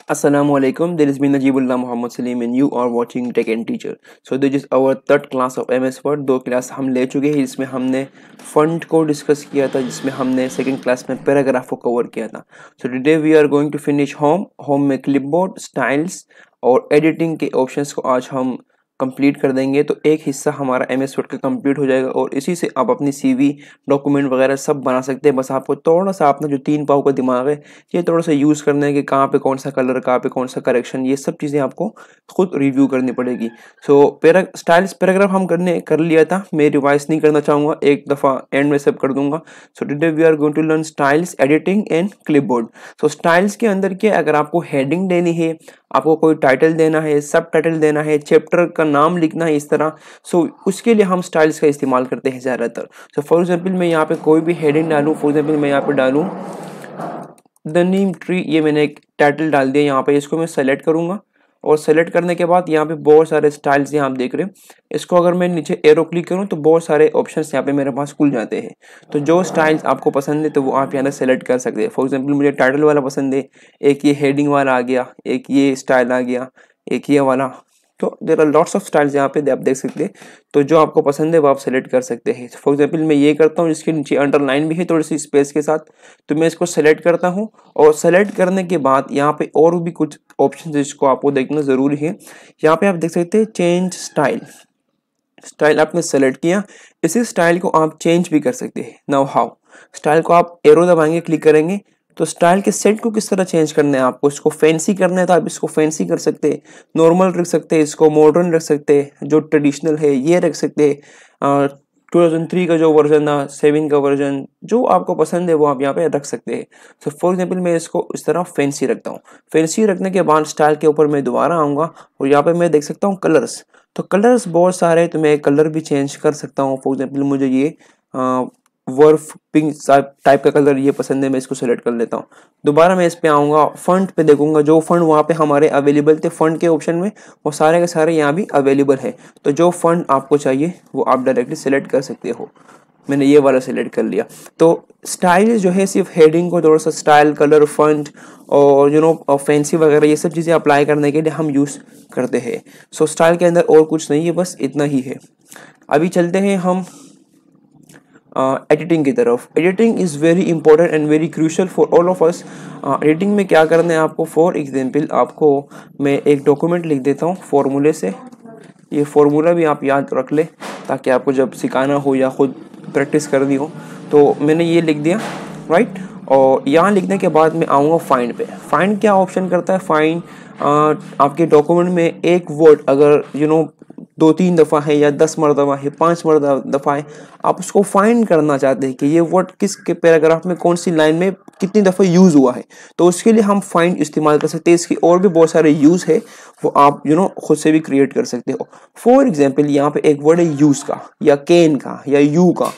Assalamualaikum. This is me Najibullah Muhammad Salim and you are watching Tech and Teacher. So this is our third class of MS Word. दो class हम ले चुके हैं जिसमें हमने fund को discuss किया था, जिसमें हमने सेकंड क्लास में पैराग्राफ को कवर किया था. So today we are going to finish home में क्लिपबोर्ड, स्टाइल्स और एडिटिंग के ऑप्शंस को आज हम कंप्लीट कर देंगे. तो एक हिस्सा हमारा MS वर्ड का कंप्लीट हो जाएगा और इसी से आप अपनी CV डॉक्यूमेंट वगैरह सब बना सकते हैं. बस आपको थोड़ा सा अपना जो 3 पाव का दिमाग है ये थोड़ा सा यूज़ करना है कि कहाँ पे कौन सा कलर, कहाँ पे कौन सा करेक्शन, ये सब चीज़ें आपको खुद रिव्यू करनी पड़ेगी. सो स्टाइल्स पैराग्राफ हम कर लिया था, मैं रिवाइज नहीं करना चाहूँगा, एक दफ़ा एंड में सब कर दूंगा. So today we are going to learn styles, editing and clipboard. So styles के अंदर क्या, अगर आपको हेडिंग देनी है, आपको कोई टाइटल देना है, सब टाइटल देना है, चैप्टर का नाम लिखना है इस तरह, सो उसके लिए हम स्टाइल्स का इस्तेमाल करते हैं ज़्यादातर. सो फॉर एग्जांपल मैं यहाँ पे कोई भी हेडिंग डालूँ, फॉर एग्जांपल मैं यहाँ पे डालूँ द नीम ट्री, ये मैंने एक टाइटल डाल दिया यहाँ पे. इसको मैं सेलेक्ट करूँगा और सेलेक्ट करने के बाद यहाँ पे बहुत सारे स्टाइल्स यहाँ आप देख रहे हैं. इसको अगर मैं नीचे एरो क्लिक करूँ तो बहुत सारे ऑप्शंस यहाँ पे मेरे पास खुल जाते हैं. तो जो स्टाइल्स आपको पसंद है तो वो आप यहाँ से सेलेक्ट कर सकते हैं. फॉर एग्जांपल मुझे टाइटल वाला पसंद है, एक ये हेडिंग वाला आ गया, एक ये स्टाइल आ गया, एक ये वाला. तो there are lots of styles यहाँ पे आप देख सकते हैं. तो जो आपको पसंद है वो आप सेलेक्ट कर सकते हैं. फॉर एग्जांपल मैं ये करता हूँ, जिसके नीचे अंडरलाइन भी है थोड़ी सी स्पेस के साथ, तो मैं इसको सेलेक्ट करता हूँ और सेलेक्ट करने के बाद यहाँ पे और भी कुछ ऑप्शन जिसको आपको देखना ज़रूरी है. यहाँ पे आप देख सकते हैं चेंज स्टाइल. स्टाइल आपने सेलेक्ट किया, इसी स्टाइल को आप चेंज भी कर सकते हैं. नाउ हाउ, स्टाइल को आप एरो दबाएंगे, क्लिक करेंगे तो स्टाइल के सेट को किस तरह चेंज करना है आपको. इसको फैंसी करना है तो आप इसको फैंसी कर सकते हैं, नॉर्मल रख सकते हैं, इसको मॉडर्न रख सकते हैं, जो ट्रेडिशनल है ये रख सकते हैं, 2003 का जो वर्जन था, 7 का वर्जन, जो आपको पसंद है वो आप यहाँ पे रख सकते हैं. सो फॉर एग्जांपल मैं इसको इस तरह फैंसी रखता हूँ. फैंसी रखने के बाद स्टाइल के ऊपर मैं दोबारा आऊँगा और यहाँ पे मैं देख सकता हूँ कलर्स. तो कलर्स बहुत सारे हैं तो मैं कलर भी चेंज कर सकता हूँ. फॉर एग्जांपल मुझे ये वर्फ पिंक टाइप का कलर ये पसंद है, मैं इसको सेलेक्ट कर लेता हूँ. दोबारा मैं इस पे आऊँगा, फंट पे देखूंगा, जो फंट वहाँ पे हमारे अवेलेबल थे फंट के ऑप्शन में वो सारे के सारे यहाँ भी अवेलेबल है. तो जो फंट आपको चाहिए वो आप डायरेक्टली सेलेक्ट कर सकते हो. मैंने ये वाला सेलेक्ट कर लिया. तो स्टाइल जो है सिर्फ हेडिंग को थोड़ा सा स्टाइल, कलर, फंट और फैंसी वगैरह ये सब चीज़ें अप्लाई करने के लिए हम यूज़ करते हैं. सो स्टाइल के अंदर और कुछ नहीं है, बस इतना ही है. अभी चलते हैं हम एडिटिंग की तरफ. Editing is very important and very crucial for all of us. Editing में क्या करना है आपको, फॉर एग्जांपल आपको मैं एक डॉक्यूमेंट लिख देता हूँ फॉर्मूले से. ये फार्मूला भी आप याद रख ले ताकि आपको जब सिखाना हो या खुद प्रैक्टिस करनी हो. तो मैंने ये लिख दिया, राइट. और यहाँ लिखने के बाद मैं आऊँगा फाइंड पे. फाइंड क्या ऑप्शन करता है, फाइंड आपके डॉक्यूमेंट में एक वर्ड अगर 2-3 दफ़ा है या 10 मरतबा है, 5 दफ़ा है, आप उसको फाइंड करना चाहते हैं कि ये वर्ड किस के पैराग्राफ में कौन सी लाइन में कितनी दफ़ा यूज़ हुआ है, तो उसके लिए हम फाइंड इस्तेमाल कर सकते हैं. इसके और भी बहुत सारे यूज़ है, वो आप खुद से भी क्रिएट कर सकते हो. फॉर एग्जांपल यहाँ पे एक वर्ड है यूज़ का या कैन का या यू का,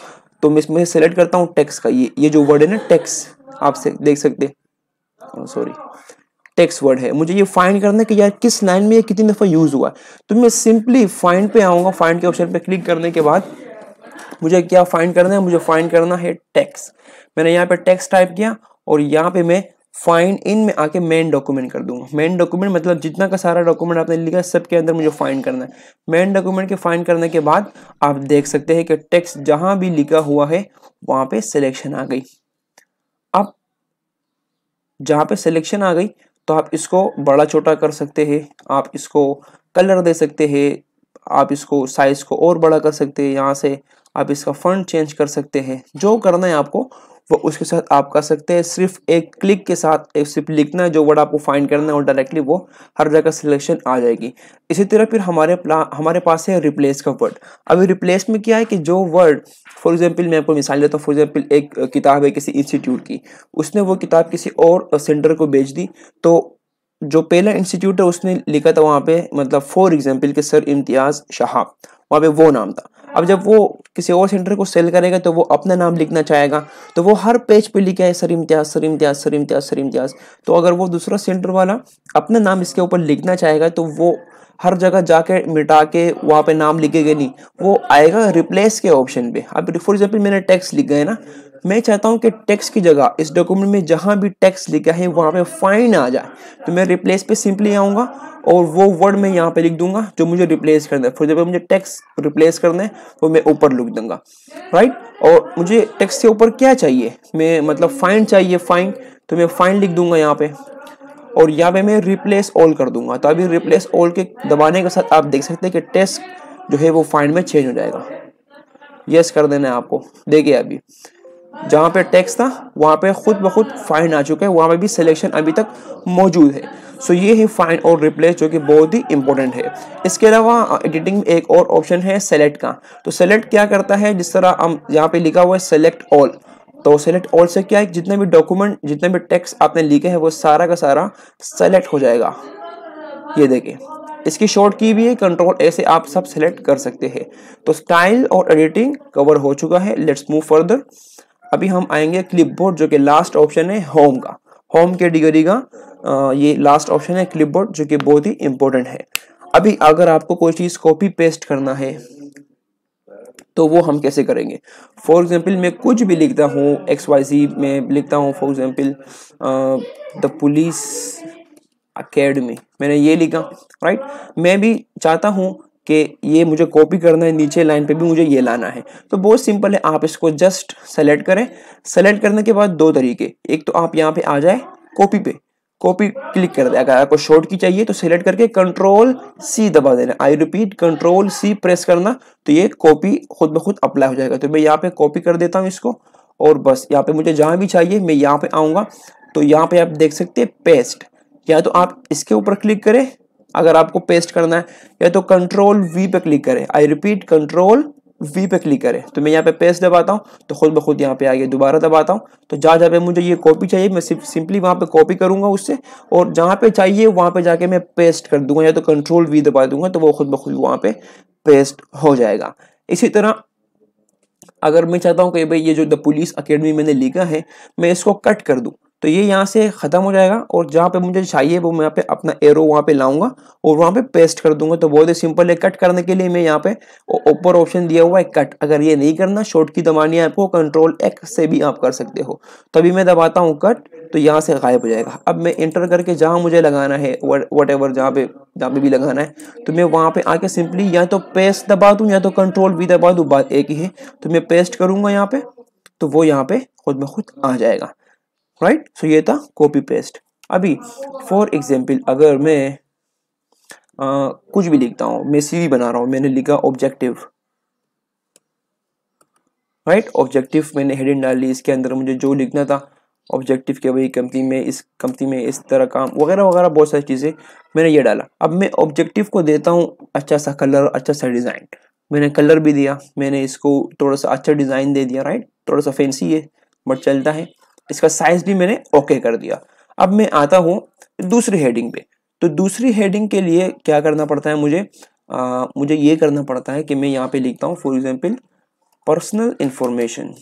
तो मैं इसमें सेलेक्ट करता हूँ टेक्स का. ये जो वर्ड है ना टेक्स, आप देख सकते हैं, सॉरी टेक्स्ट वर्ड है. मुझे ये फाइंड करना है कि यार किस लाइन में ये कितनी दफ़ा यूज़ हुआ है. तो मैं सिंपली फाइंड पे आऊँगा. फाइंड के ऑप्शन पे क्लिक करने के बाद मुझे क्या फाइंड करना है, मुझे फाइंड करना है टेक्स्ट. मैंने यहाँ पे टेक्स्ट टाइप किया और यहाँ पे मैं फाइंड इन में आके मेन डॉक्यूमेंट कर दूंगा. मेन डॉक्यूमेंट मतलब जितना का सारा डॉक्यूमेंट आपने लिखा सबके अंदर मुझे फाइंड करना है. मेन डॉक्यूमेंट के फाइंड करने के बाद आप देख सकते हैं कि टेक्स्ट जहाँ भी लिखा हुआ है वहाँ पे सिलेक्शन आ गई. अब जहाँ पे सिलेक्शन आ गई तो आप इसको बड़ा छोटा कर सकते हैं, आप इसको कलर दे सकते हैं, आप इसको साइज को और बड़ा कर सकते हैं. यहाँ से आप इसका फॉन्ट चेंज कर सकते हैं. जो करना है आपको वो उसके साथ आप कर सकते हैं. सिर्फ एक क्लिक के साथ सिर्फ लिखना है जो वर्ड आपको फाइंड करना है और डायरेक्टली वो हर जगह सिलेक्शन आ जाएगी. इसी तरह फिर हमारे पास है रिप्लेस का वर्ड. अभी रिप्लेस में क्या है कि जो वर्ड, फॉर एग्जांपल मैं आपको मिसाल देता हूँ. फॉर एग्जांपल एक किताब है किसी इंस्टीट्यूट की, उसने वो किताब किसी और सेंटर को बेच दी. तो जो पहला इंस्टीट्यूट है उसने लिखा था वहाँ पे, मतलब फॉर एग्जांपल के सर इम्तियाज शहाब, वहाँ पे वो नाम था. अब जब वो किसी और सेंटर को सेल करेगा तो वो अपना नाम लिखना चाहेगा, तो वो हर पेज पे लिखा है sir Imtiaz, sir Imtiaz, sir Imtiaz, sir Imtiaz. तो अगर वो दूसरा सेंटर वाला अपना नाम इसके ऊपर लिखना चाहेगा तो वो हर जगह जाके मिटा के वहाँ पे नाम लिखेगा नहीं, वो आएगा रिप्लेस के ऑप्शन पे। अब फॉर एग्जाम्पल मैंने टेक्स्ट लिखा है ना, मैं चाहता हूँ कि टेक्स्ट की जगह इस डॉक्यूमेंट में जहाँ भी टेक्स्ट लिखा है वहाँ पे फाइंड आ जाए, तो मैं रिप्लेस पे सिंपली आऊँगा और वो वर्ड मैं यहाँ पे लिख दूंगा जो मुझे रिप्लेस करना है। फॉर एग्जाम्पल मुझे टेक्स्ट रिप्लेस करना है तो मैं ऊपर लिख दूंगा, राइट। और मुझे टेक्स्ट के ऊपर क्या चाहिए, मैं मतलब फाइंड चाहिए, फाइंड, तो मैं फाइंड लिख दूंगा यहाँ पे, और यहाँ पे मैं रिप्लेस ऑल कर दूंगा। तो अभी रिप्लेस ऑल के दबाने के साथ आप देख सकते हैं कि टेक्स्ट जो है वो फाइंड में चेंज हो जाएगा। यस कर देना है आपको। देखिए अभी जहाँ पे टेक्स्ट था वहाँ पे खुद ब खुद फाइंड आ चुका है, वहाँ पे भी सिलेक्शन अभी तक मौजूद है। सो ये है फाइंड और रिप्लेस, जो कि बहुत ही इंपॉर्टेंट है। इसके अलावा एडिटिंग में एक और ऑप्शन है सेलेक्ट का। तो सेलेक्ट क्या करता है, जिस तरह हम यहाँ पे लिखा हुआ है सेलेक्ट ऑल, तो सेलेक्ट ऑल से क्या है, जितने भी डॉक्यूमेंट, जितने भी टेक्स्ट आपने लिखे हैं वो सारा का सारा सेलेक्ट हो जाएगा। ये देखिए, इसकी शॉर्ट की भी है कंट्रोल, ऐसे आप सब सेलेक्ट कर सकते हैं। तो स्टाइल और एडिटिंग कवर हो चुका है। Let's move further. अभी हम आएंगे क्लिपबोर्ड, जो कि लास्ट ऑप्शन है होम का, होम कैटेगरी का ये लास्ट ऑप्शन है क्लिपबोर्ड, जो कि बहुत ही इंपॉर्टेंट है। अभी अगर आपको कोई चीज कॉपी पेस्ट करना है तो वो हम कैसे करेंगे। फॉर एग्जाम्पल मैं कुछ भी लिखता हूँ, XYZ में लिखता हूँ, for example the police academy, मैंने ये लिखा, राइट। मैं भी चाहता हूँ कि ये मुझे कॉपी करना है, नीचे लाइन पे भी मुझे ये लाना है। तो बहुत सिंपल है, आप इसको जस्ट सेलेक्ट करें। सेलेक्ट करने के बाद दो तरीके, एक तो आप यहाँ पे आ जाए कॉपी पे, कॉपी क्लिक कर दे। अगर आपको शॉर्ट की चाहिए तो सेलेक्ट करके Ctrl+C दबा देना। आई रिपीट, Ctrl+C प्रेस करना, तो ये कॉपी खुद ब खुद अप्लाई हो जाएगा। तो मैं यहाँ पे कॉपी कर देता हूँ इसको, और बस यहाँ पे मुझे जहां भी चाहिए मैं यहाँ पे आऊंगा। तो यहाँ पे आप देख सकते हैं पेस्ट, या तो आप इसके ऊपर क्लिक करें अगर आपको पेस्ट करना है, या तो Ctrl+V पे क्लिक करें। आई रिपीट, Ctrl+V पे क्लिक करें। तो मैं यहाँ पे पेस्ट दबाता हूँ तो खुद ब खुद यहाँ पे आ गया। दोबारा दबाता हूँ तो जहाँ पे मुझे ये कॉपी चाहिए मैं सिंपली वहाँ पे कॉपी करूंगा उससे, और जहाँ पे चाहिए वहाँ पे जाके मैं पेस्ट कर दूंगा, या तो Ctrl+V दबा दूंगा तो वो खुद ब खुद वहाँ पे पेस्ट हो जाएगा। इसी तरह अगर मैं चाहता हूँ कि भाई ये जो द पुलिस अकेडमी मैंने लिखा है मैं इसको कट कर दूं, तो ये यहाँ से खत्म हो जाएगा, और जहाँ पे मुझे चाहिए वो मैं यहाँ पे अपना एरो वहाँ पे लाऊंगा और वहाँ पे पेस्ट कर दूंगा। तो बहुत ही सिंपल है। कट करने के लिए मैं यहाँ पे ऊपर ऑप्शन दिया हुआ है कट। अगर ये नहीं करना, शॉर्ट की दबानी है आपको, Ctrl+X से भी आप कर सकते हो। तभी मैं दबाता हूँ कट, तो यहाँ से गायब हो जाएगा। अब मैं एंटर करके जहाँ मुझे लगाना है, वट एवर जहाँ पे भी लगाना है, तो मैं वहाँ पे आके सिंपली या तो पेस्ट दबा दूँ या तो Ctrl+V दबा दूँ, बात एक ही है। तो मैं पेस्ट करूंगा यहाँ पे, तो वो यहाँ पे खुद ब खुद आ जाएगा, राइट। सो ये था कॉपी पेस्ट। अभी फॉर एग्जाम्पल अगर मैं कुछ भी लिखता हूँ, मैं CV बना रहा हूँ, मैंने लिखा ऑब्जेक्टिव, राइट। ऑब्जेक्टिव मैंने हेडिंग डाल ली, इसके अंदर मुझे जो लिखना था ऑब्जेक्टिव के, वही कंपनी में, इस कंपनी में इस तरह काम वगैरह वगैरह बहुत सारी चीज़ें मैंने ये डाला। अब मैं ऑब्जेक्टिव को देता हूँ अच्छा सा कलर, अच्छा सा डिज़ाइन। मैंने कलर भी दिया, मैंने इसको थोड़ा सा अच्छा डिज़ाइन दे दिया, राइट। थोड़ा सा फैंसी है बट चलता है। इसका साइज भी मैंने ओके कर दिया। अब मैं आता हूँ दूसरी हेडिंग पे। तो दूसरी हेडिंग के लिए क्या करना पड़ता है मुझे, मुझे ये करना पड़ता है कि मैं यहाँ पे लिखता हूँ फॉर एग्जाम्पल पर्सनल इंफॉर्मेशन।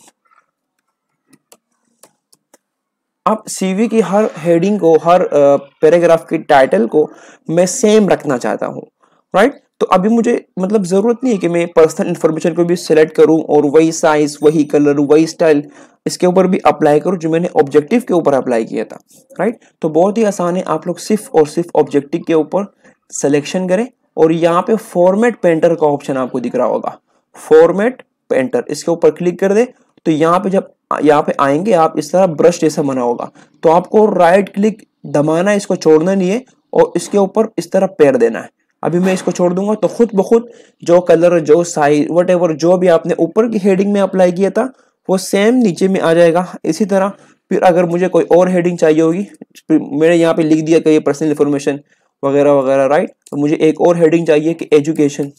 अब CV की हर हेडिंग को, हर पैराग्राफ की टाइटल को मैं सेम रखना चाहता हूँ, राइट। तो अभी मुझे मतलब जरूरत नहीं है कि मैं पर्सनल इंफॉर्मेशन को भी सिलेक्ट करूं और वही साइज, वही कलर, वही स्टाइल इसके ऊपर भी अप्लाई करूं जो मैंने ऑब्जेक्टिव के ऊपर अप्लाई किया था, राइट। तो बहुत ही आसान है, आप लोग सिर्फ और सिर्फ ऑब्जेक्टिव के ऊपर सिलेक्शन करें, और यहाँ पे फॉर्मेट पेंटर का ऑप्शन आपको दिख रहा होगा, फॉर्मेट पेंटर, इसके ऊपर क्लिक कर दे। तो यहाँ पे जब यहाँ पे आएंगे आप, इस तरह ब्रश जैसा बना होगा, तो आपको राइट क्लिक दबाना है, इसको छोड़ना नहीं है, और इसके ऊपर इस तरह पैर देना है। अभी मैं इसको छोड़ दूंगा तो खुद ब खुद जो कलर, जो साइज, वट एवर जो भी आपने ऊपर की हेडिंग में अप्लाई किया था वो सेम नीचे में आ जाएगा। इसी तरह फिर अगर मुझे कोई और हेडिंग चाहिए होगी, मैंने यहाँ पे लिख दिया कि ये पर्सनल इंफॉर्मेशन वगैरह वगैरह, राइट। तो मुझे एक और हेडिंग चाहिए कि एजुकेशन।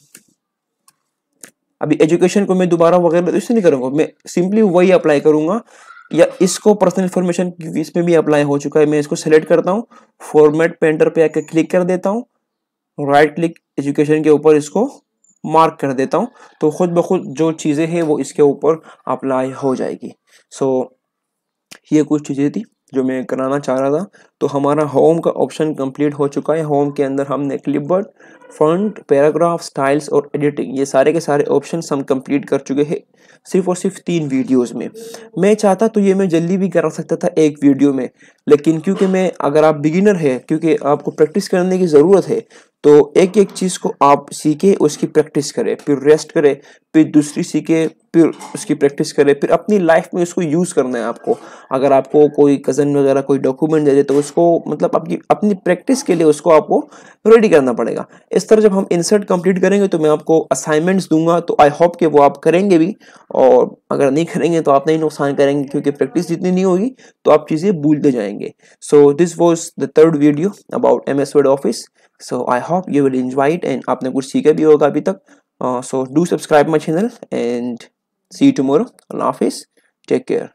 अभी एजुकेशन को मैं दोबारा वगैरह इससे नहीं करूंगा, मैं सिंपली वही अप्लाई करूंगा, या इसको पर्सनल इंफॉर्मेशन क्योंकि इसमें भी अप्लाई हो चुका है, मैं इसको सेलेक्ट करता हूँ, फॉर्मेट पेंटर पे आकर क्लिक कर देता हूँ, राइट क्लिक एजुकेशन के ऊपर इसको मार्क कर देता हूं, तो खुद ब खुद जो चीजें हैं वो इसके ऊपर अप्लाई हो जाएगी। सो ये कुछ चीजें थी। जो मैं कराना चाह रहा था। तो हमारा होम का ऑप्शन कंप्लीट हो चुका है। होम के अंदर हमने क्लिपबोर्ड, फॉन्ट, पैराग्राफ, स्टाइल्स और एडिटिंग, ये सारे के सारे ऑप्शंस हम कंप्लीट कर चुके हैं सिर्फ और सिर्फ 3 वीडियोस में। मैं चाहता तो ये मैं जल्दी भी करा सकता था एक वीडियो में, लेकिन क्योंकि मैं, अगर आप बिगिनर है, क्योंकि आपको प्रैक्टिस करने की ज़रूरत है, तो एक एक चीज़ को आप सीखे, उसकी प्रैक्टिस करें, फिर रेस्ट करें, फिर दूसरी सीखे, फिर उसकी प्रैक्टिस करें, फिर अपनी लाइफ में उसको यूज़ करना है आपको। अगर आपको कोई कज़न वगैरह कोई डॉक्यूमेंट दे दे तो उसको मतलब आपकी अपनी प्रैक्टिस के लिए उसको आपको रेडी करना पड़ेगा। इस तरह जब हम इंसर्ट कंप्लीट करेंगे तो मैं आपको असाइनमेंट्स दूंगा, तो आई होप कि वो आप करेंगे भी, और अगर नहीं करेंगे तो आप नहीं नुकसान करेंगे, क्योंकि प्रैक्टिस जितनी नहीं होगी तो आप चीज़ें भूलते जाएंगे। So this was the third video about MS word office. So I hope you will enjoy it and आपने कुछ सीखा भी होगा अभी तक। So do subscribe my channel and see you tomorrow. Allah Hafiz. Take care.